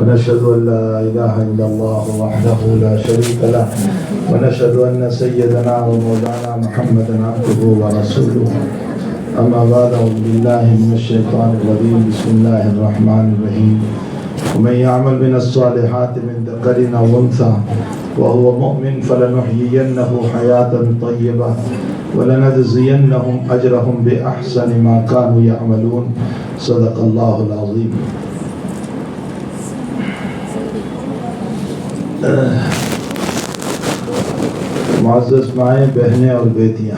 ونشهد أن لا إله إلا الله وحده لا شريك له ونشهد أن سيدنا ومولانا محمدا عبده ورسوله أما بعد أعوذ بالله من الشيطان الرجيم بسم الله الرحمن الرحيم ومن يعمل من الصالحات من ذكر أو أنثى وهو مؤمن فلنحيينه حياة طيبة ولنجزينهم أجرهم بأحسن ما كانوا يعملون صدق الله العظيم. معزز مائیں، بہنیں اور بیٹیاں،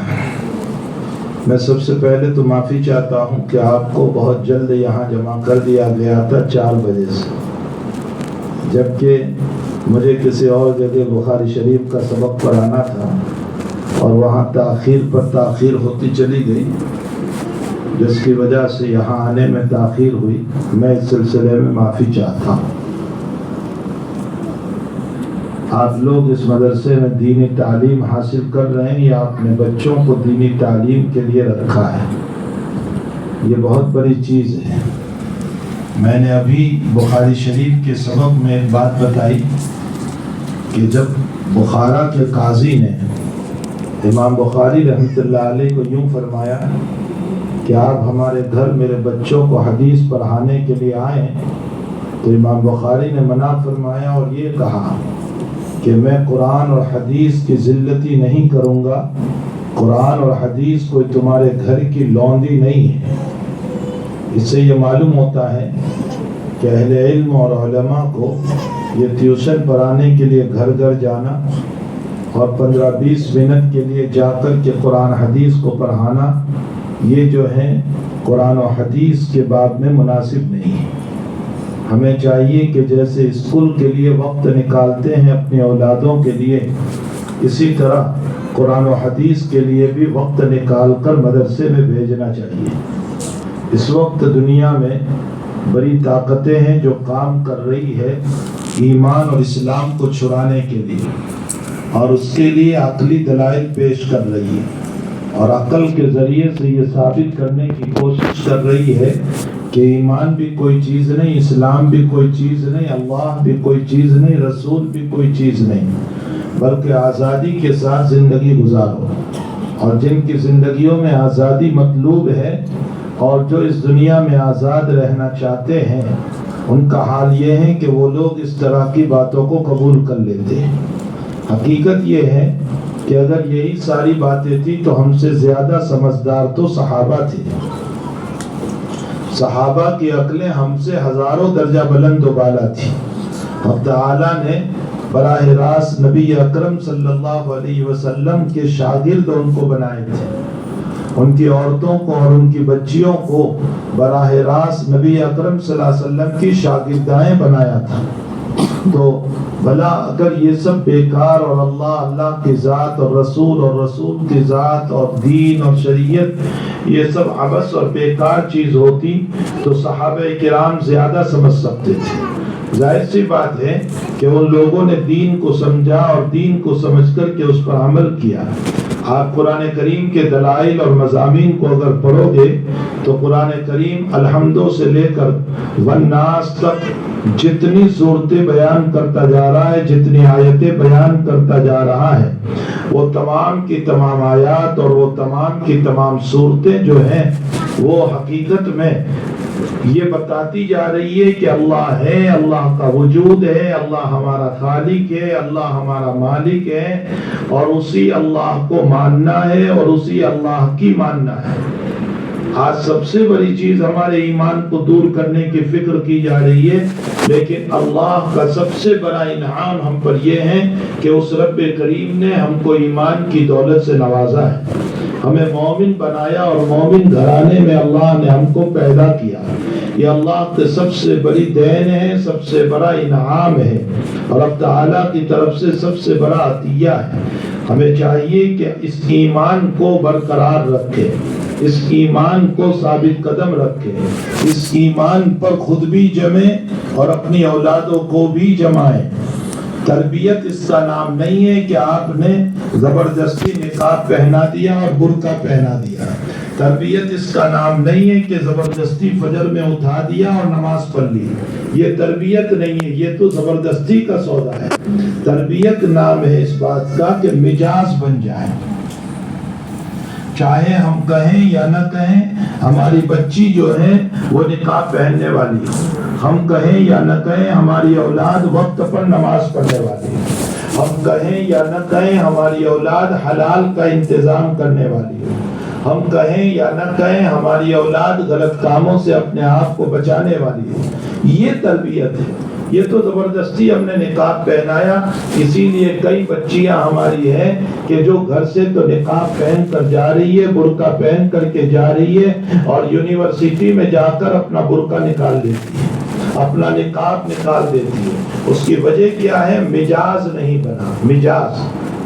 میں سب سے پہلے تو معافی چاہتا ہوں کہ آپ کو بہت جلد یہاں جمع کر دیا گیا تھا 4 بجے سے، جبکہ مجھے کسی اور جگہ بخاری شریف کا سبق پڑھانا تھا اور وہاں تاخیر پر تاخیر ہوتی چلی گئی، جس کی وجہ سے یہاں آنے میں تاخیر ہوئی. میں اس سلسلے میں معافی چاہتا ہوں. آپ لوگ اس مدرسے میں دینی تعلیم حاصل کر رہے ہیں یا اپنے بچوں کو دینی تعلیم کے لیے رکھا ہے؟ یہ بہت بڑی چیز ہے. میں نے ابھی بخاری شریف کے سبق میں ایک بات بتائی کہ جب بخارا کے قاضی نے امام بخاری رحمۃ اللہ علیہ کو یوں فرمایا کہ آپ ہمارے گھر میرے بچوں کو حدیث پڑھانے کے لیے آئیں، تو امام بخاری نے منع فرمایا اور یہ کہا کہ میں قرآن اور حدیث کی ذلتی نہیں کروں گا. قرآن اور حدیث کوئی تمہارے گھر کی لوندی نہیں ہے. اس سے یہ معلوم ہوتا ہے کہ اہل علم اور علماء کو یہ ٹیوشن پڑھانے کے لیے گھر گھر جانا اور 15-20 منٹ کے لیے جا کر کے قرآن حدیث کو پڑھانا، یہ جو ہے قرآن و حدیث کے باب میں مناسب نہیں ہے. ہمیں چاہیے کہ جیسے اسکول کے لیے وقت نکالتے ہیں اپنی اولادوں کے لیے، اسی طرح قرآن و حدیث کے لیے بھی وقت نکال کر مدرسے میں بھیجنا چاہیے. اس وقت دنیا میں بڑی طاقتیں ہیں جو کام کر رہی ہے ایمان اور اسلام کو چھڑانے کے لیے، اور اس کے لیے عقلی دلائل پیش کر رہی ہے اور عقل کے ذریعے سے یہ ثابت کرنے کی کوشش کر رہی ہے کہ ایمان بھی کوئی چیز نہیں، اسلام بھی کوئی چیز نہیں، اللہ بھی کوئی چیز نہیں، رسول بھی کوئی چیز نہیں، بلکہ آزادی کے ساتھ زندگی گزارو. اور جن کی زندگیوں میں آزادی مطلوب ہے اور جو اس دنیا میں آزاد رہنا چاہتے ہیں، ان کا حال یہ ہے کہ وہ لوگ اس طرح کی باتوں کو قبول کر لیتے ہیں. حقیقت یہ ہے کہ اگر یہی ساری باتیں تھی تو ہم سے زیادہ سمجھدار تو صحابہ تھے. صحابہ کی عقلیں ہم سے ہزاروں درجہ بلند و بالا تھی. حق تعالیٰ نے براہ راست نبی اکرم صلی اللہ علیہ وسلم کے شاگرد ان کو بنائے تھے. ان کی عورتوں کو اور ان کی بچیوں کو براہ راست نبی اکرم صلی اللہ علیہ وسلم کی شاگردائیں بنایا تھا. تو بھلا اگر یہ سب بیکار اور اللہ کی ذات اور رسول کی ذات اور دین اور شریعت یہ سب عبث اور بیکار چیز ہوتی تو صحابہ کرام زیادہ سمجھ سکتے تھے. ظاہر سی بات ہے کہ ان لوگوں نے دین کو سمجھا اور دین کو سمجھ کر کے اس پر عمل کیا. آپ قرآن کریم کے دلائل اور مضامین کو اگر پڑھو گے تو قرآن کریم الحمدوں سے لے کر والناس تک جتنی صورتیں بیان کرتا جا رہا ہے، جتنی آیتیں بیان کرتا جا رہا ہے، وہ تمام کی تمام آیات اور وہ تمام کی تمام صورتیں جو ہیں وہ حقیقت میں یہ بتاتی جا رہی ہے کہ اللہ ہے، اللہ کا وجود ہے، اللہ ہمارا خالق ہے، اللہ ہمارا مالک ہے، اور اسی اللہ کو ماننا ہے اور اسی اللہ کی ماننا ہے. آج سب سے بڑی چیز ہمارے ایمان کو دور کرنے کی فکر کی جا رہی ہے، لیکن اللہ کا سب سے بڑا انعام ہم پر یہ ہے کہ اس رب کریم نے ہم کو ایمان کی دولت سے نوازا ہے، ہمیں مومن بنایا اور مومن گھرانے میں اللہ نے ہم کو پیدا کیا. یہ اللہ کے سب سے بڑی دین ہے، سب سے بڑا انعام ہے اور اب تعالیٰ کی طرف سے سب سے بڑا عطیہ ہے. ہمیں چاہیے کہ اس ایمان کو برقرار رکھے، اس ایمان کو ثابت قدم رکھے، اس ایمان پر خود بھی جمیں اور اپنی اولادوں کو بھی جمائیں. تربیت اس کا نام نہیں ہے کہ آپ نے زبردستی نقاب پہنا دیا اور برقع پہنا دیا. تربیت اس کا نام نہیں ہے کہ زبردستی فجر میں اٹھا دیا اور نماز پڑھ لی، یہ تربیت نہیں ہے، یہ تو زبردستی کا سودا ہے۔ تربیت نام ہے اس بات کا کہ مجاز بن جائے، چاہے ہم کہیں یا نہ کہیں ہماری بچی جو ہے وہ نقاب پہننے والی ہے، ہم کہیں یا نہ کہیں ہماری اولاد وقت پر نماز پڑھنے والی ہے، ہم کہیں یا نہ کہیں ہماری اولاد حلال کا انتظام کرنے والی ہے، ہم کہیں یا نہ کہیں ہماری اولاد غلط کاموں سے اپنے آپ کو بچانے والی ہے۔ یہ تربیت ہے، یہ تو زبردستی ہم نے نقاب پہنایا۔ اسی لیے کئی بچیاں ہماری ہیں کہ جو گھر سے تو نقاب پہن کر جا رہی ہے، برقع پہن کر کے جا رہی ہے، اور یونیورسٹی میں جا کر اپنا برقع نکال لیتی ہے، اپنا نقاب نکال دیتی ہے۔ اس کی وجہ کیا ہے؟ مجاز نہیں بنا۔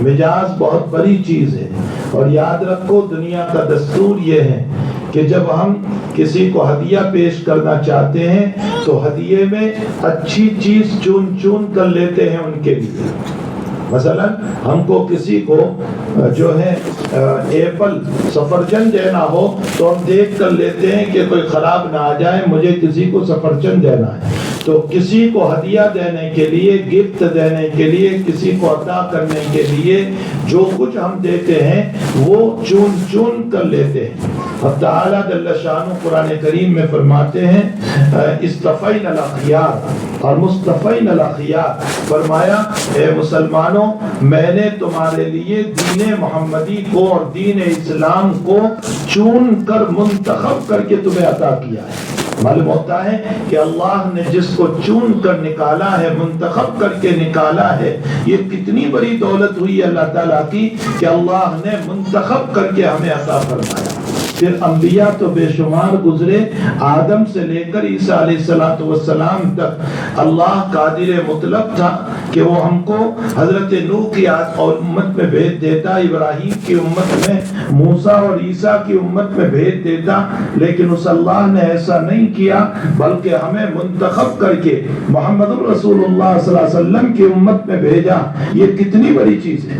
مجاز بہت بڑی چیز ہے، اور یاد رکھو دنیا کا دستور یہ ہے کہ جب ہم کسی کو ہدیہ پیش کرنا چاہتے ہیں تو ہدیے میں اچھی چیز چون کر لیتے ہیں ان کے لیے۔ مثلا ہم کو کسی کو جو ہے ایپل سفرجن دینا ہو تو ہم دیکھ کر لیتے ہیں کہ کوئی خراب نہ آ جائے، مجھے کسی کو سفرجن دینا ہے، تو کسی کو ہدیہ دینے کے لیے، گفٹ دینے کے لیے، کسی کو عطا کرنے کے لیے جو کچھ ہم دیتے ہیں وہ چون کر لیتے ہیں۔ اب تعالیٰ جل شانہ قرآن کریم میں فرماتے ہیں اصطفینا الاخیار اور مصطفینا الاخیار، فرمایا اے مسلمانوں میں نے تمہارے لیے دین محمدی کو اور دین اسلام کو چون کر منتخب کر کے تمہیں عطا کیا ہے۔ معلوم ہوتا ہے کہ اللہ نے جس کو چون کر نکالا ہے، منتخب کر کے نکالا ہے، یہ کتنی بڑی دولت ہوئی اللہ تعالیٰ کی کہ اللہ نے منتخب کر کے ہمیں عطا فرمایا۔ پھر انبیاء تو بے شمار گزرے، آدم سے لے کر عیسیٰ علیہ السلام تک اللہ قادر مطلق تھا کہ وہ ہم کو حضرت نوح کی اور امت میں بھیج دیتا، ابراہیم کی امت میں، موسیٰ اور عیسیٰ کی امت میں بھیج دیتا، لیکن اس اللہ نے ایسا نہیں کیا، بلکہ ہمیں منتخب کر کے محمد رسول اللہ صلی اللہ علیہ وسلم کی امت میں بھیجا۔ یہ کتنی بڑی چیز ہے،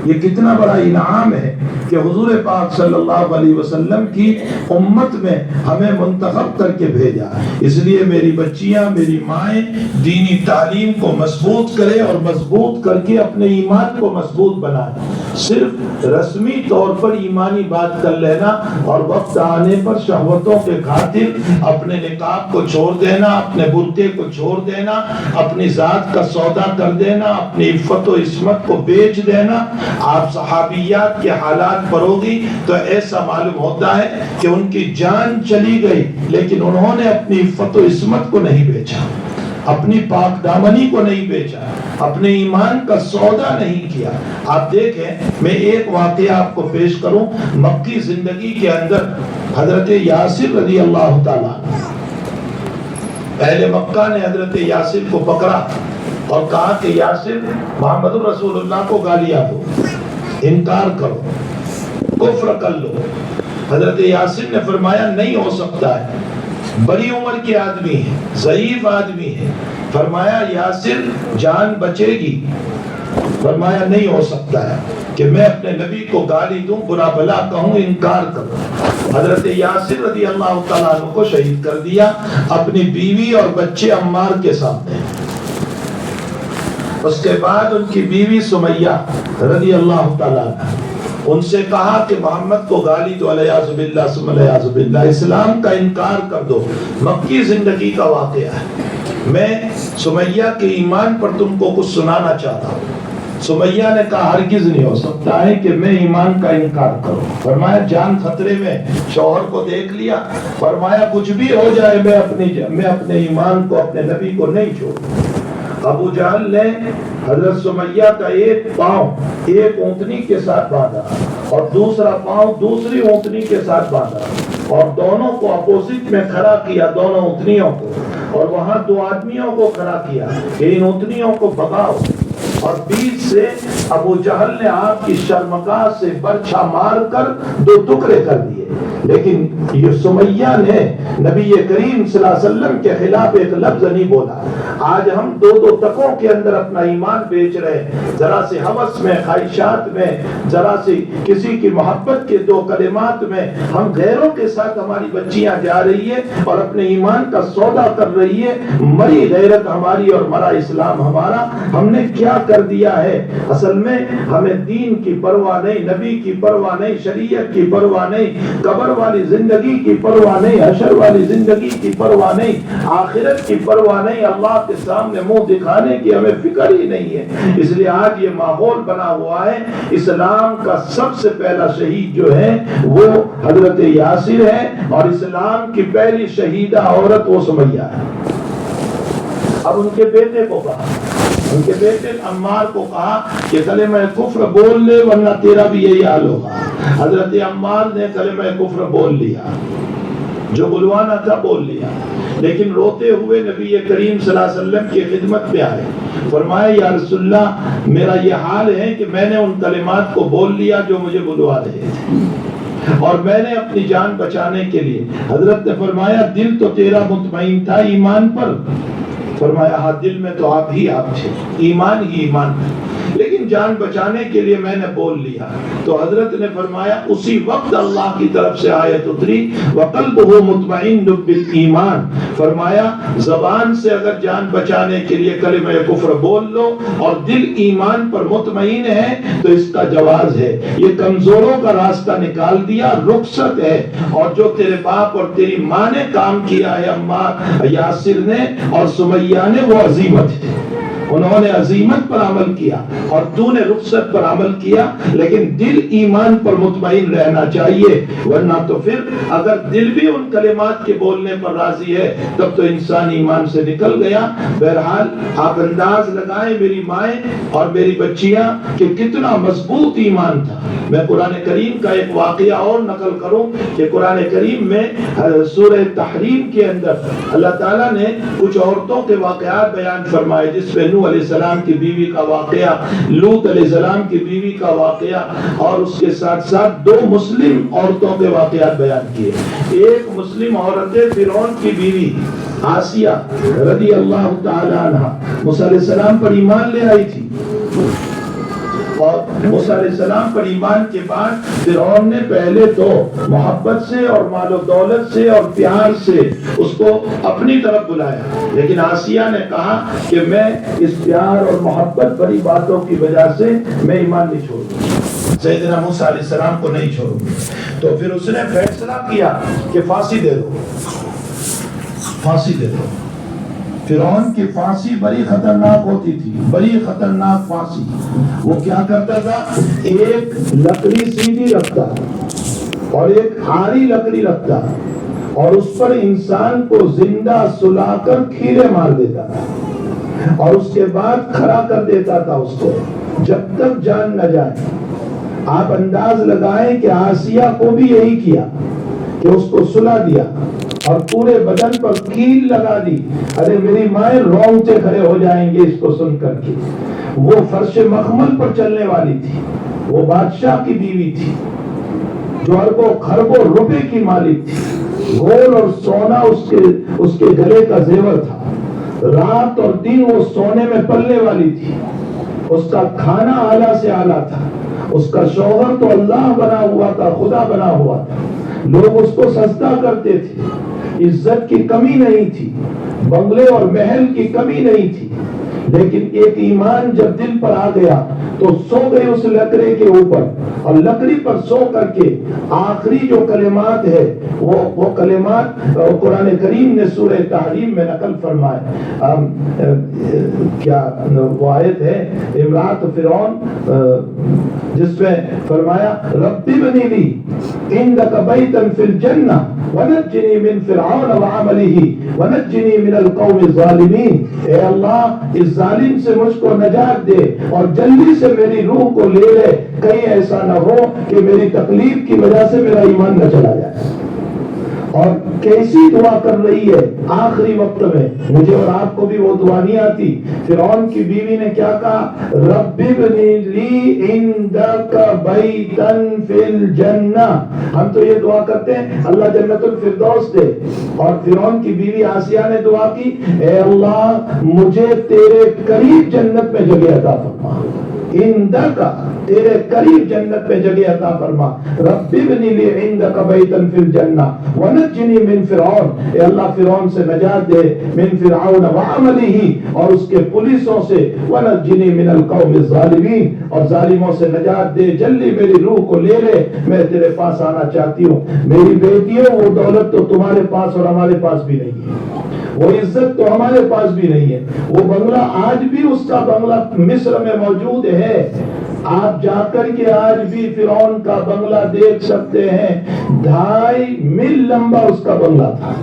یہ کتنا بڑا انعام ہے کہ حضور پاک صلی اللہ علیہ وسلم کی امت میں ہمیں منتخب کر کے بھیجا۔ اس لیے میری بچیاں، میری مائیں دینی تعلیم کو مضبوط کرے اور مضبوط کر کے اپنے ایمان کو مضبوط بنائیں۔ صرف رسمی طور پر ایمانی بات کر لینا اور وقت آنے پر شہوتوں کے خاطر اپنے نقاب کو چھوڑ دینا، اپنے برقعے کو چھوڑ دینا، اپنی ذات کا سودا کر دینا، اپنی عفت و عصمت کو بیچ دینا۔ آپ صحابیات کے حالات پڑھو گی تو ایسا معلوم ہوتا ہے کہ ان کی جان چلی گئی لیکن انہوں نے اپنی عفت و عصمت کو نہیں بیچا، اپنی پاک دامنی کو نہیں بیچا، اپنے ایمان کا سودا نہیں کیا۔ آپ دیکھیں، میں ایک واقعہ آپ کو پیش کروں۔ مکی زندگی کے اندر حضرت یاسر رضی اللہ تعالیٰ، اہل مکہ نے حضرت یاسر کو پکڑا اور کہا کہ یاسر محمد رسول اللہ کو گالیاں دو، انکار کرو، کفر کر لو۔ حضرت یاسر نے فرمایا نہیں ہو سکتا ہے، بڑی عمر کے آدمی ہے، ضعیف آدمی ہے۔ فرمایا یاسر جان بچے گی؟ فرمایا نہیں ہو سکتا ہے کہ میں اپنے نبی کو گالی دوں، برا بھلا کہوں، انکار کروں۔ حضرت یاسر رضی اللہ تعالیٰ عنہ کو شہید کر دیا اپنی بیوی اور بچے عمار کے سامنے۔ اس کے بعد ان کی بیوی سمیہ رضی اللہ تعالیٰ عنہ، ان سے کہا کہ محمد کو گالی دو، علیہ باللہ ثم علیہ باللہ، اسلام کا انکار کر دو۔ مکی زندگی کا واقعہ ہے۔ میں سمیہ کے ایمان پر تم کو کچھ سنانا چاہتا ہوں۔ سمیہ نے کہا ہرگز نہیں ہو سکتا ہے کہ میں ایمان کا انکار کروں۔ فرمایا جان خطرے میں، شوہر کو دیکھ لیا، فرمایا کچھ بھی ہو جائے میں اپنے ایمان کو، اپنے نبی کو نہیں چھوڑوں۔ ابو جہل نے حضرت سمیہ کا ایک پاؤں ایک اونٹنی کے ساتھ باندھا اور دوسرا پاؤں دوسری اونٹنی کے ساتھ باندھا اور دونوں کو اپوزٹ میں کھڑا کیا، دونوں اونٹنیوں کو، اور وہاں دو آدمیوں کو کھڑا کیا کہ ان اونٹنیوں کو بھگاؤ، اور بیچ سے ابو جہل نے آپ کی شرمگاہ سے برچھا مار کر دو ٹکڑے کر دیے۔ لیکن یہ سمیہ نے نبی کریم صلی اللہ علیہ وسلم کے خلاف ایک لفظ نہیں بولا. آج ہم دو تکوں کے اندر اپنا ایمان بیچ رہے ہیں, ذرا سے ہوس میں, خواہشات میں, ذرا سی کسی کی محبت کے دو کلمات میں ہم غیروں کے ساتھ ہماری بچیاں جا رہی ہے اور اپنے ایمان کا سودا کر رہی ہے. مری غیرت ہماری اور مرا اسلام ہمارا. ہم نے کیا کر دیا ہے؟ اصل میں ہمیں دین کی پرواہ نہیں, نبی کی پرواہ نہیں, شریعت کی پرواہ نہیں, قبر والی زندگی کی پرواہ نہیں, حشر والی زندگی کی پرواہ نہیں, آخرت کی پرواہ نہیں, اللہ کے سامنے منہ دکھانے کی ہمیں فکر ہی نہیں ہے. اس لیے آج یہ ماحول بنا ہوا ہے. اسلام کا سب سے پہلا شہید جو ہے وہ حضرت یاسر ہے, اور اسلام کی پہلی شہیدہ عورت وہ سمیہ ہے. اب ان کے بیٹے کو کہا, ان کے بیٹے عمار کو کہا کہ کلمہ کفر بول لے ورنہ تیرا بھی یہی حال ہوگا. حضرت عمار نے کلمہ کفر بول لیا, جو بلوانا تھا بول لیا, لیکن روتے ہوئے نبی کریم صلی اللہ علیہ وسلم کی خدمت میں آئے. فرمایا یا رسول اللہ, میرا یہ حال ہے کہ میں نے ان کلمات کو بول لیا جو مجھے بلوا رہے تھے, اور میں نے اپنی جان بچانے کے لیے. حضرت نے فرمایا دل تو تیرا مطمئن تھا ایمان پر. فرمایا ہاں, دل میں تو آپ تھے, ایمان ہی ایمان تھا, لیکن جان بچانے کے لیے میں نے بول لیا. تو حضرت نے فرمایا اسی وقت اللہ کی طرف سے آیت اتری وَقَلْبُهُ مُطْمَئِنٌ بِالْإِيمَانِ. فرمایا زبان سے اگر جان بچانے کے لیے کلمہ کفر بول لو اور دل ایمان پر مطمئن ہے تو اس کا جواز ہے. یہ کمزوروں کا راستہ نکال دیا, رخصت ہے. اور جو تیرے باپ اور تیری ماں نے کام کیا ہے, عمار, یاسر نے اور سمیہ نے, وہ عظیمت ہے. انہوں نے عظیمت پر عمل کیا اور تو نے رخصت پر عمل کیا, لیکن دل ایمان پر مطمئن رہنا چاہیے, ورنہ تو پھر اگر دل بھی ان کلمات کے بولنے پر راضی ہے تب تو انسان ایمان سے نکل گیا. بہرحال آپ انداز لگائیں میری مائیں اور میری بچیاں کہ کتنا مضبوط ایمان تھا. میں قرآن کریم کا ایک واقعہ اور نقل کروں کہ قرآن کریم میں سورہ تحریم کے اندر اللہ تعالیٰ نے کچھ عورتوں کے واقعات بیان فرمائے, جس میں نوح علیہ السلام کی بیوی کا واقعہ, لوط علیہ السلام کی بیوی کا واقعہ, اور اس کے ساتھ ساتھ دو مسلم عورتوں کے واقعات بیان کیے. ایک مسلم عورت فرعون کی بیوی آسیہ رضی اللہ تعالی عنہ موسیٰ علیہ السلام پر ایمان لے آئی تھی, اور موسیٰ علیہ السلام پر ایمان کے بعد فرعون نے پہلے تو محبت سے اور مال و دولت سے اور پیار سے اس کو اپنی طرف بلایا, لیکن آسیہ نے کہا کہ میں اس پیار اور محبت بڑی باتوں کی وجہ سے میں ایمان نہیں چھوڑوں, سیدنا موسیٰ علیہ السلام کو نہیں چھوڑوں. تو پھر اس نے فیصلہ کیا کہ پھانسی دے دو, پھانسی دے دو. فرعون کی پھانسی بڑی خطرناک ہوتی تھی, بڑی خطرناک پھانسی. وہ کیا کرتا تھا, ایک لکڑی سیدھی رکھتا اور ایک آری لکڑی رکھتا, اور اس پر انسان کو زندہ سلا کر کھیرے مار دیتا تھا, اور اس کے بعد کھڑا کر دیتا تھا اس کو جب تک جان نہ جائے. آپ انداز لگائیں کہ آسیہ کو بھی یہی کیا کہ اس کو سلا دیا اور پورے بدن پر کیل لگا دی. ارے میری مائیں رونگٹے کھڑے ہو جائیں گے اس کو سن کر کے. وہ فرش مخمل پر چلنے والی تھی, وہ بادشاہ کی بیوی تھی جو اربوں خربوں روپے کی مالک تھی, گول اور سونا اس کے گلے کا زیور تھا, رات اور دن وہ سونے میں پلنے والی تھی, اس کا کھانا اعلیٰ سے اعلیٰ تھا, اس کا شوہر تو اللہ بنا ہوا تھا, خدا بنا ہوا تھا, لوگ اس کو سجدہ کرتے تھے, عزت کی کمی نہیں تھی, بنگلے اور محل کی کمی نہیں تھی, لیکن ایک ایمان جب دل پر آ گیا تو سو گئے اس لکڑے کے اوپر, اور لکڑی پر سو کر کے آخری جو کلمات ہے وہ کلمات قرآن کریم نے سورہ تحریم میں نقل فرمائے. کیا وہ آیت ہے امرات فرعون جس میں فرمایا ربی بنی لی عندک بیتا فی الجنہ ونجنی من فرعون وعملہ ونجنی من القوم الظالمین. اے اللہ اس ظالم سے مجھ کو نجات دے اور جلدی سے میری روح کو لے لے, کہیں ایسا نہ ہو کہ میری تکلیف کی وجہ سے میرا ایمان نہ چلا جائے. اور کیسی دعا کر رہی ہے, آخری وقت میں مجھے اور آپ کو بھی وہ دعا نہیں آتی. فرعون کی بیوی نے کیا کہا؟ رب ابنی لی عندک بیتا فی الجنہ. ہم تو یہ دعا کرتے ہیں اللہ جنت الفردوس دے. اور فرعون کی بیوی آسیہ نے دعا کی اے اللہ مجھے تیرے قریب جنت میں جگہ عطا فرما. عندک تیرے قریب جنت میں جگہ عطا فرما. رب ابنی لی عندک بیتا فی الجنہ ونجنی من فرعون. اے اللہ فرعون سے نجات دے. من فرعون وعملہ اور اس کے پولیسوں سے. ونجنی من القوم الظالمین اور ظالموں سے نجات دے. جلدی میری روح کو لے لے میں تیرے پاس آنا چاہتی ہوں. میری بیٹیوں وہ دولت تو تمہارے پاس اور ہمارے پاس بھی نہیں ہے. وہ عزت تو ہمارے پاس بھی نہیں ہے. وہ بنگلہ آج بھی اس کا بنگلہ مصر میں موجود ہے. آپ جا کر کے آج بھی فرعون کا بنگلہ دیکھ سکتے ہیں. 2.5 میل لمبا اس کا بنگلہ تھا.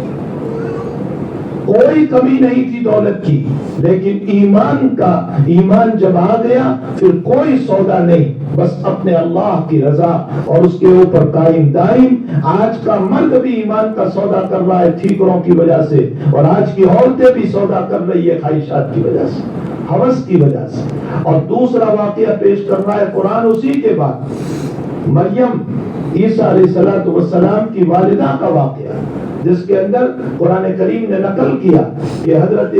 کوئی کمی نہیں تھی دولت کی. لیکن ایمان جب آ گیا پھر کوئی سودا نہیں. بس اپنے اللہ کی رضا اور اس کے اوپر قائم دائم. آج کا مرد بھی ایمان کا سودا کر رہا ہے ٹھیکروں کی وجہ سے. اور آج کی عورتیں بھی سودا کر رہی ہے خواہشات کی وجہ سے, ہوس کی وجہ سے. اور دوسرا واقعہ پیش کر رہا ہے قرآن اسی کے بعد. مریم عیسیٰ علیہ السلام کی والدہ کا واقعہ جس کے اندر قرآن کریم نے نقل کیا کہ حضرت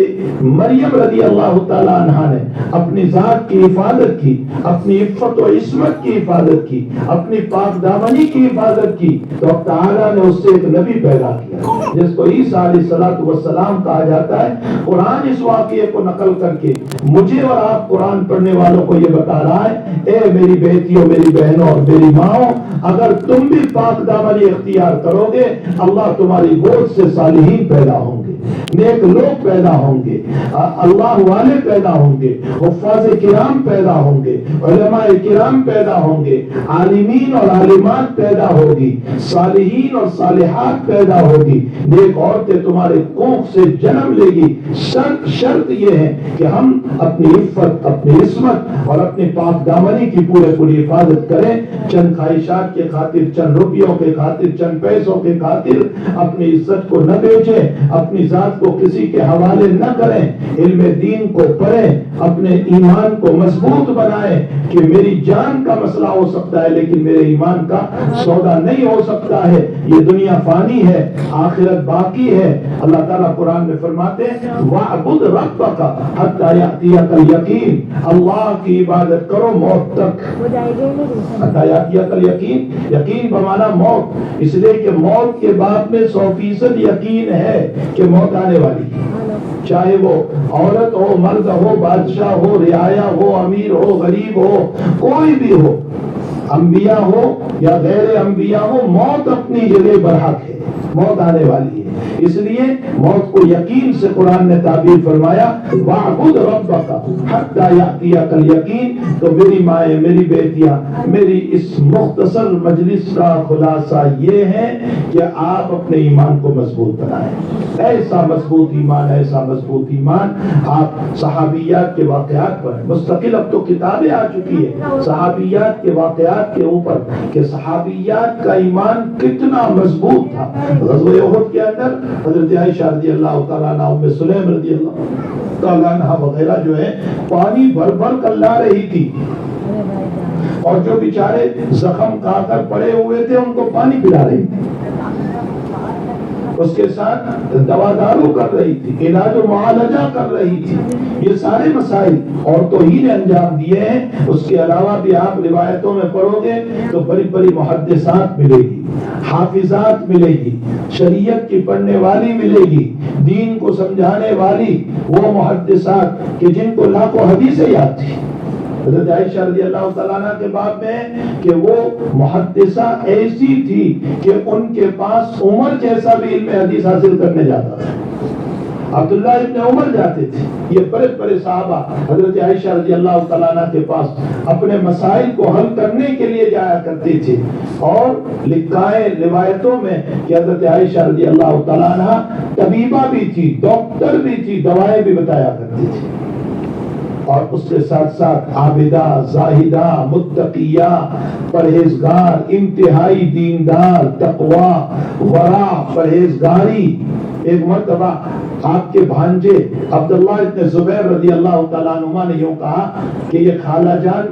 مریم رضی اللہ تعالی عنہا نے اپنی ذات کی حفاظت کی, اپنی عفت و عصمت کی حفاظت کی, اپنی پاک دامنی کی حفاظت کی. تو اب تعالیٰ نے اس سے ایک نبی پیدا کیا جس کو عیسیٰ علیہ السلام کہا جاتا ہے. قرآن اس واقعے کو نقل کر کے مجھے اور آپ قرآن پڑھنے والوں کو یہ بتا رہا ہے اے میری بیٹیوں, میری بہنوں اور میری ماؤں, اگر تم بھی پاک دامنی اختیار کرو گے اللہ تمہاری گود سے صالحین پیدا ہوں گے, نیک لوگ پیدا ہوں گے, اللہ والے پیدا ہوں گے, حفاظ کرام پیدا ہوں گے, علماء کرام پیدا ہوں گے, عالمین اور عالمات پیدا ہوگی, صالحین اور صالحات پیدا ہوگی, نیک عورتیں تمہارے کوکھ سے جنم لے گی. شرط یہ ہے کہ ہم اپنی عفت, اپنی عصمت اور اپنی پاک دامنی کی پوری حفاظت کریں. چند خواہشات کے خاطر, چند روپیوں کے خاطر, چند پیسوں کے خاطر اپنی عزت کو نہ بیچیں, اپنی ذات کو کسی کے حوالے نہ کریں. علم دین کو پڑھیں, اپنے ایمان کو مضبوط بنائیں کہ میری جان کا مسئلہ ہو سکتا ہے لیکن میرے ایمان کا سودا نہیں ہو سکتا ہے. یہ دنیا فانی ہے, آخرت باقی ہے. اللہ تعالیٰ قرآن میں فرماتے ہیں وَاعْبُدْ رَبَّكَ حَتَّى يَأْتِيَكَ الْيَقِينُ. اللہ کی عبادت کرو موت تک. حَتَّى يَأْتِيَكَ الْيَقِينُ, یقین بمانا موت, اس لیے کہ موت کے بعد میں 100% یقین ہے کہ موت آنے والی ہے. چاہے وہ عورت ہو, مرد ہو, بادشاہ ہو, رعایا ہو, امیر ہو, غریب ہو, کوئی بھی ہو, انبیاء ہو یا غیر انبیاء ہو, موت اپنی جگہ برحق ہے, موت آنے والی ہے. اس لیے موت کو یقین سے قرآن نے تعبیر فرمایا وَاعْبُدْ رَبَّكَ حَتَّى يَأْتِيَكَ الْيَقِينُ. تو میری مائیں, میری بیٹیاں, میری اس مختصر مجلس کا خلاصہ یہ ہے کہ آپ اپنے ایمان کو مضبوط بنائیں. ایسا مضبوط ایمان, ایسا مضبوط ایمان. آپ صحابیات کے واقعات پر مستقل اب تو کتابیں آ چکی ہے صحابیات کے واقعات کے اوپر کہ صحابیات کا ایمان کتنا مضبوط تھا. غزوہ احد کے اندر حضرت عائشہ رضی اللہ تعالیٰ عنہ, ام سلیم رضی اللہ تعالیٰ عنہ وغیرہ جو ہے پانی بھر بھر کر لا رہی تھی, اور جو بیچارے زخم کھا کر پڑے ہوئے تھے ان کو پانی پلا رہی تھی, اس کے ساتھ دوا دارو کر رہی تھی, علاج و معالجہ کر رہی تھی. یہ سارے مسائل عورتوں ہی نے انجام دیے ہیں. اس کے علاوہ بھی آپ روایتوں میں پڑھو گے تو بڑی بڑی محدثات ملے گی, حافظات ملے گی, شریعت کی پڑھنے والی ملے گی, دین کو سمجھانے والی وہ محدثات کہ جن کو لاکھوں حدیثیں یاد تھی. حضرت عائشہ رضی اللہ تعالیٰ عنہ کے باب میں کہ وہ محدثہ ایسی تھی کہ ان کے پاس عمر جیسا بھی علم حدیث حاصل کرنے جاتا تھا. عبداللہ ابن عمر جاتے تھے, یہ بڑے بڑے صحابہ حضرت عائشہ رضی اللہ تعالیٰ عنہ کے پاس اپنے مسائل کو حل کرنے کے لیے جایا کرتے تھے. اور لکھا ہے روایتوں میں کہ حضرت عائشہ رضی اللہ تعالیٰ عنہ طبیبہ بھی تھی, ڈاکٹر بھی تھی, دوائیں بھی بتایا کرتی تھی. اور اس کے ساتھ ساتھ عابدہ, زاہدہ, متقیہ, پرہیزگار, انتہائی دیندار, تقوی, ورع, پرہیزگاری, ایک مرتبہ آپ کے بھانجے عبداللہ ابن زبیر رضی اللہ تعالیٰ عنہ نے یوں کہا کہ یہ خالہ جان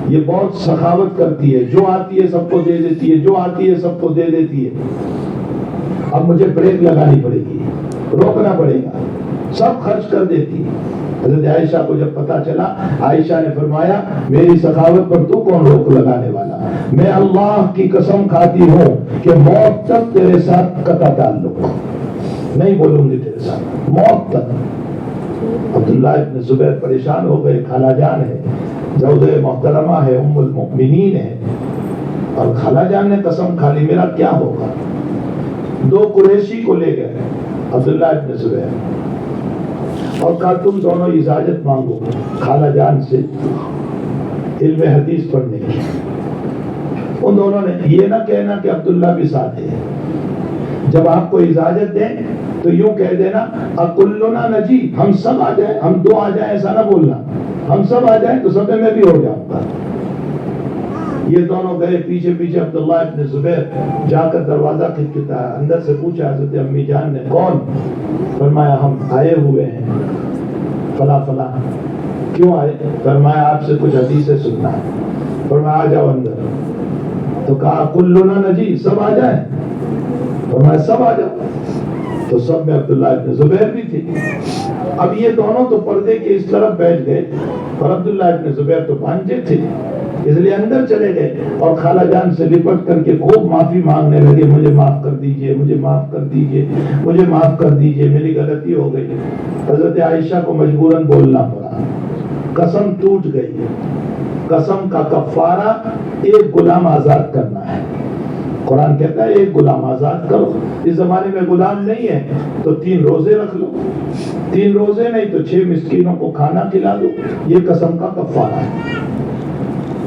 یہ بہت سخاوت کرتی ہے، جو آتی ہے سب کو دے دیتی ہے، جو آتی ہے سب کو دے دیتی ہے، اب مجھے بریک لگانی پڑے گی، روکنا پڑے گا، سب خرچ کر دیتی ہے۔ حضرت عائشہ کو جب پتا چلا، عائشہ نے فرمایا میری سخاوت پر تو کون روک لگانے والا؟ میں اللہ کی قسم کھاتی ہوں کہ موت تک تیرے ساتھ قطع تعلق نہیں بولوں گی تیرے ساتھ، موت تک۔ عبداللہ ابن زبیر پریشان ہو گئے، خالہ جان ہے، زوجہ محترمہ ہے، ام المؤمنین ہے، اور خالہ جان نے قسم کھا لی میرا کیا ہوگا؟ دو قریشی کو لے گئے عبداللہ ابن زبیر اور کہا تم دونوں اجازت مانگو خالہ جان سے علم حدیث پڑھنے کی۔ ان دونوں نے یہ نہ کہنا کہ عبداللہ بھی ساتھ ہے، جب آپ کو اجازت دیں تو یوں کہہ دینا اکلنا نجی، ہم سب آ جائیں، ہم دو آ جائیں، ایسا نہ بولنا، ہم سب آ جائیں تو سب میں بھی ہو جاؤں گا۔ یہ دونوں گئے پیچھے پیچھے، عبداللہ ابن زبیر جا کر دروازہ کھٹکھٹایا، اندر سے پوچھا حضرت امی جان نے کون؟ فرمایا ہم آئے ہوئے ہیں فلاں فلاں۔ کیوں آئے؟ فرمایا آپ سے کچھ حدیثیں سننا ہے۔ فرمایا آ جاؤ اندر۔ تو کہا کلنا نجی، سب آ جائیں؟ فرمایا سب آ جاؤ۔ تو سب میں عبداللہ ابن زبیر بھی تھی۔ اب یہ دونوں تو پردے کے اس طرف بیٹھ گئے اور عبداللہ ابن زبیر تو بھانجے تھے، اس لیے اندر چلے گئے اور خالہ جان سے لپٹ کر کے خوب معافی مانگنے لگے، مجھے معاف کر دیجئے، مجھے معاف کر دیجئے، مجھے معاف کر دیجئے، میری غلطی ہو گئی۔ حضرت عائشہ کو مجبوراً بولنا پڑا، قسم ٹوٹ گئی، قسم کا کفارہ ایک غلام آزاد کرنا ہے۔ قرآن کہتا ہے ایک غلام آزاد کرو، اس زمانے میں غلام نہیں ہے تو 3 روزے رکھ لو، 3 روزے نہیں تو 6 مسکینوں کو کھانا کھلا دو، یہ قسم کا کفارہ ہے۔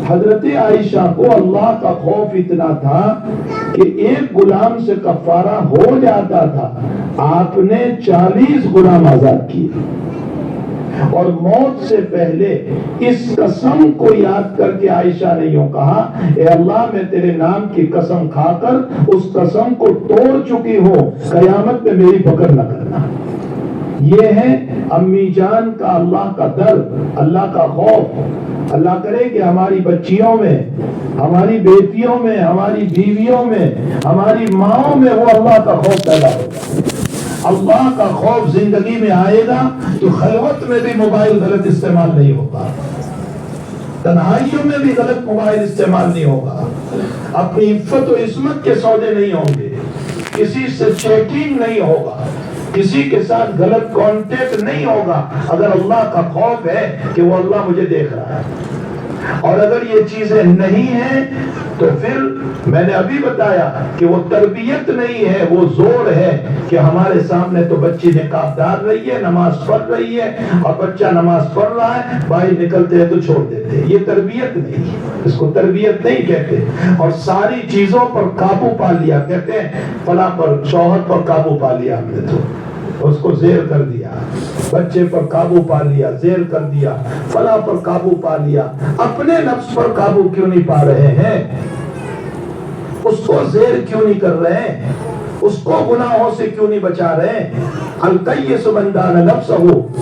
حضرت عائشہ کو اللہ کا خوف اتنا تھا کہ ایک غلام سے کفارہ ہو جاتا تھا، آپ نے 40 غلام آزاد کیے، اور موت سے پہلے اس قسم کو یاد کر کے عائشہ نے یوں کہا اے اللہ میں تیرے نام کی قسم کھا کر اس قسم کو توڑ چکی ہوں، قیامت میں میری پکڑ نہ کرنا۔ یہ ہے امی جان کا اللہ کا ڈر، اللہ کا خوف۔ اللہ کرے کہ ہماری بچیوں میں، ہماری بیٹیوں میں، ہماری بیویوں میں، ہماری ماؤں میں وہ اللہ کا خوف پیدا ہوگا۔ اللہ کا خوف زندگی میں آئے گا تو خلوت میں بھی موبائل غلط استعمال نہیں ہوگا، تنہائیوں میں بھی غلط موبائل استعمال نہیں ہوگا، اپنی عفت و عصمت کے سودے نہیں ہوں گے، کسی سے چیٹنگ نہیں ہوگا، کسی کے ساتھ غلط کانٹیکٹ نہیں ہوگا، اگر اللہ کا خوف ہے کہ وہ اللہ مجھے دیکھ رہا ہے۔ اور اگر یہ چیزیں نہیں ہیں تو پھر میں نے ابھی بتایا کہ وہ تربیت نہیں ہے، وہ زور ہے کہ ہمارے سامنے تو بچی نقاب ڈال رہی ہے، نماز پڑھ رہی ہے، اور بچہ نماز پڑھ رہا ہے، بھائی نکلتے ہیں تو چھوڑ دیتے ہیں۔ یہ تربیت نہیں، اس کو تربیت نہیں کہتے۔ اور ساری چیزوں پر قابو پا لیا، کہتے ہیں فلاں پر، شوہر پر قابو پا لیا ہم نے، تو اس کو زیر کر دیا، بچے پر قابو پا لیا، زیر کر دیا، فلاں پر قابو پا لیا۔ اپنے نفس پر قابو کیوں نہیں پا رہے ہیں؟ اس کو زیر کیوں نہیں کر رہے ہیں؟ اس کو گناہوں سے کیوں نہیں بچا رہے؟ القیس من دان نفسہ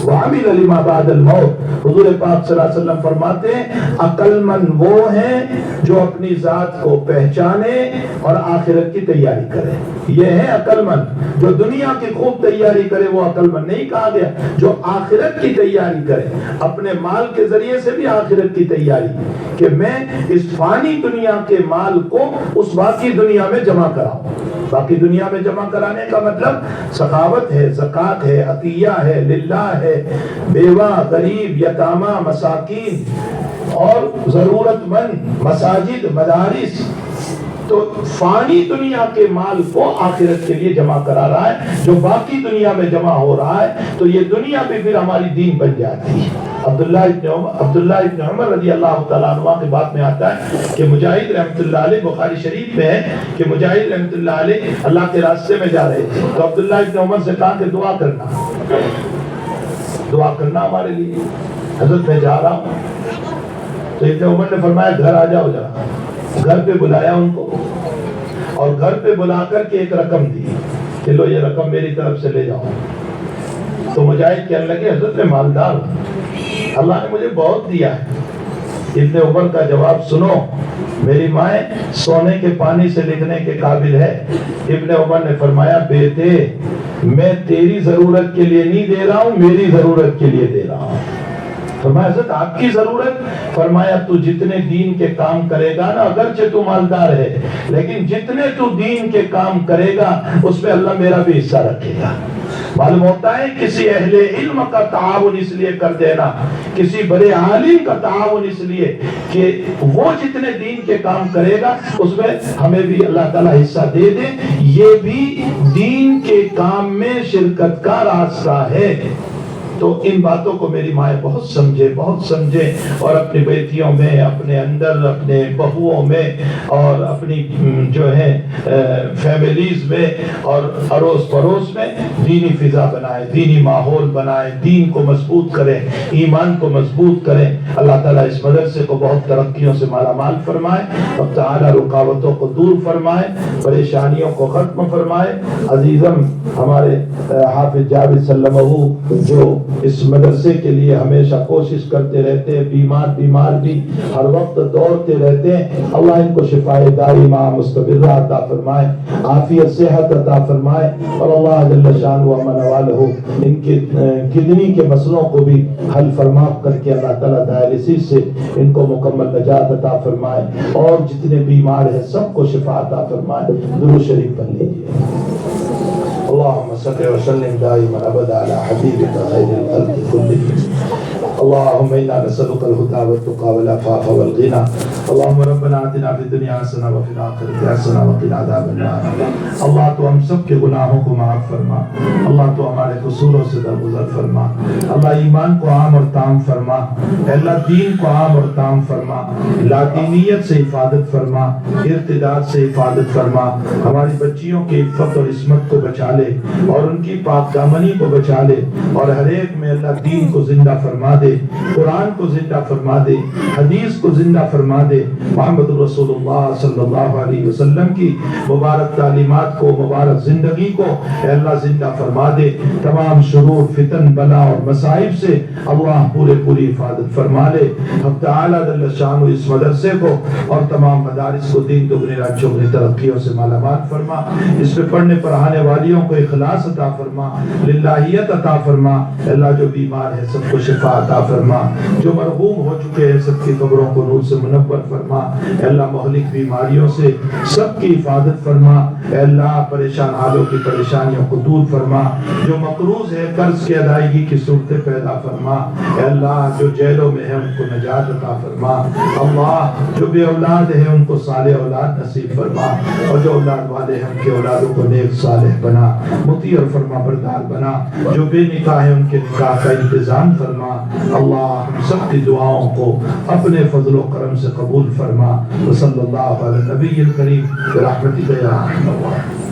وعمل لما بعد الموت۔ حضور پاک صلی اللہ علیہ وسلم فرماتے ہیں عقل مند وہ ہیں جو اپنی ذات کو پہچانے اور آخرت کی تیاری کرے۔ یہ ہے عقل مند، جو دنیا کی خوب تیاری کرے وہ عقل مند نہیں کہا گیا، جو آخرت کی تیاری کرے، اپنے مال کے ذریعے سے بھی آخرت کی تیاری، کہ میں اس فانی دنیا کے مال کو اس باقی دنیا میں جمع کراؤں۔ باقی دنیا میں جمع کرانے کا مطلب سخاوت ہے، زکوٰۃ ہے، عطیہ ہے، للہ ہے، بیوہ، غریب، یتامہ، مساکین اور ضرورت مند، مساجد، مدارس۔ تو فانی دنیا کے مال کو آخرت کے لیے جمع کرا رہا ہے، جو باقی دنیا میں جمع ہو رہا ہے، تو یہ دنیا بھی پھر ہماری دین بن جاتی ہے۔ عبداللہ ابن عمر رضی اللہ تعالیٰ عنہ کے بات میں آتا ہے کہ مجاہد رحمۃ اللہ علیہ، بخاری شریف میں ہے کہ مجاہد رحمۃ اللہ علیہ اللہ کے راستے میں جا رہے تھے، تو عبداللہ ابن عمر سے کہا کہ دعا کرنا ہمارے لیے، حضرت میں جا رہا ہوں۔ تو ابن عمر نے فرمایا گھر آ جاؤ ذرا۔ گھر پہ بلایا ان کو، اور گھر پہ بلا کر کے ایک رقم دی کہ لو یہ رقم میری طرف سے لے جاؤ. تو مجاہد کہنے لگے حضرت میں مالدار ہوں, اللہ نے مجھے بہت دیا ہے. ابن عمر کا جواب سنو, میری مائیں سونے کے پانی سے لکھنے کے قابل ہے. ابن عمر نے فرمایا بیٹے میں تیری ضرورت کے لیے نہیں دے رہا ہوں, میری ضرورت کے لیے دے رہا ہوں. فرمایا حضرت آپ کی ضرورت؟ فرمایا تو جتنے دین کے کام کرے گا نا, اگرچہ تو مالدار ہے لیکن جتنے تو دین کے کام کرے گا اس میں اللہ میرا بھی حصہ رکھے گا. معلوم ہوتا ہے کسی اہل علم کا تعاون اس لیے کر دینا, کسی بڑے عالم کا تعاون اس لیے کہ وہ جتنے دین کے کام کرے گا اس میں ہمیں بھی اللہ تعالیٰ حصہ دے دے, یہ بھی دین کے کام میں شرکت کا راستہ ہے. تو ان باتوں کو میری مائیں بہت سمجھے اور اپنی بیٹیوں میں, اپنے اندر, اپنے بہوؤں میں اور اپنی جو ہے فیملیز میں اور اڑوس پڑوس میں دینی فضا بنائے, دینی ماحول بنائے, دین کو مضبوط کریں, ایمان کو مضبوط کریں. اللہ تعالیٰ اس مدرسے کو بہت ترقیوں سے مالا مال فرمائے, اب تعالیٰ رکاوٹوں کو دور فرمائے, پریشانیوں کو ختم فرمائے. عزیزم ہمارے حافظ جاوید سلمہ جو اس مدرسے کے لیے ہمیشہ کوشش کرتے رہتے ہیں, بیمار بھی ہر وقت دوڑتے رہتے ہیں, اللہ ان کو شفاء دائمہ مستمرہ عطا فرمائے, عافیت صحت عطا فرمائے. اور اللہ جل شانہ و من والہ ان کے کڈنی کے مسئلوں کو بھی حل فرما کر کے اللہ تعالیٰ ڈائلسس سے ان کو مکمل نجات عطا فرمائے, اور جتنے بیمار ہیں سب کو شفا عطا فرمائے. درود شریف پڑھ لیجیے. اللهم صل وسلم دائما ابدا على حبيبك خير الخلق كلهم. اللهم انا نسالك الهدى والتقى والعفاف والغنى. اللهم ربنا آتنا في الدنيا حسنة وفي الآخرة حسنة وقنا عذاب النار. اللہ تو ہم سب کے گناہوں کو معاف فرما, اللہ تو ہمارے قصوروں سے درگزر فرما, اللہ ایمان کو عام اور تام فرما, اللہ دین کو عام اور تام فرما, لادینیت سے حفاظت فرما, ارتداد سے حفاظت فرما, ہماری بچیوں کی عفت اور عصمت کو بچا لے اور ان کی پاک دامنی کو بچا لے, اور ہر ایک میں اللہ دین کو زندہ فرما دے, قرآن کو زندہ فرما دے, حدیث کو زندہ فرما دے, محمد رسول اللہ صلی اللہ علیہ وسلم کی مبارک تعلیمات کو, مبارک زندگی کو اے اللہ زندہ فرما دے. تمام شرور, فتن, بلا اور مصائب سے اللہ پوری حفاظت فرما لے. حق تعالیٰ جل شانہ اس مدرسے کو اور تمام مدارس کو دین دگنی رات چگنی ترقیوں سے مالا مال فرما. اس پہ پڑھنے پڑھانے والیوں کو اخلاص عطا فرما, للہیت عطا فرما. اللہ جو بیمار ہے سب کو شفا عطا فرما, جو مرحوم ہو چکے ہیں سب کی قبروں کو نور سے منور فرما. اے اللہ مہلک بیماریوں سے سب کی حفاظت فرما. اے اللہ پریشان حالوں کی پریشانیوں کو دور فرما. جو مقروض ہے قرض کی ادائیگی کی صورتیں پیدا فرما. اے اللہ جو جیلوں میں ہے ان کو نجات عطا فرما. اللہ جو بے اولاد ہے ان کو صالح اولاد نصیب فرما, اور جو اولاد والے ہیں ان کے اولادوں کو نیک صالح بنا, مطیع اور فرما بردار بنا. جو بے نکاح ہے ان کے نکاح کا انتظام فرما. اللہ ہم سب کی دعاؤں کو اپنے فضل و کرم سے قبول فرما. وصلی اللہ علی نبی الکریم برحمتک یا ارحم الراحمین.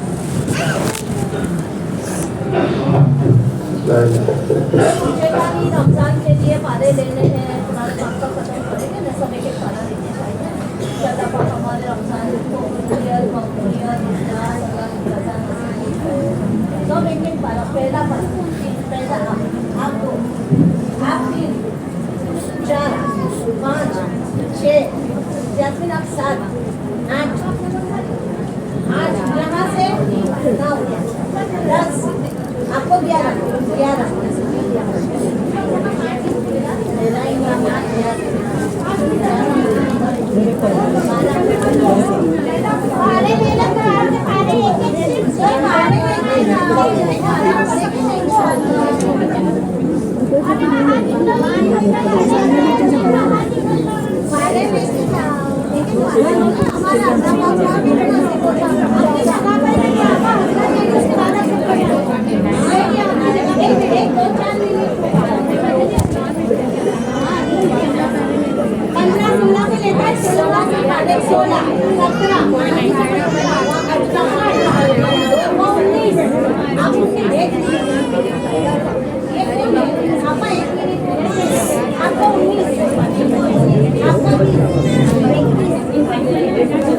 رمضان کے لیے پارے لینے ہیں, قرآن پاک کا ختم کریں گے نا, سب ایک ایک پارا لینے چاہیے. اللہ پاک ہمارے رمضان کو قبولیت, مقبولیت, اجلاس, سب ایک ایک پارا. پہلا پہلا آپ دو, آپ 3, 4, 5, 6, جاسمین آپ 7, 8, یہاں سے 9, 10, آپ کو 11. آپ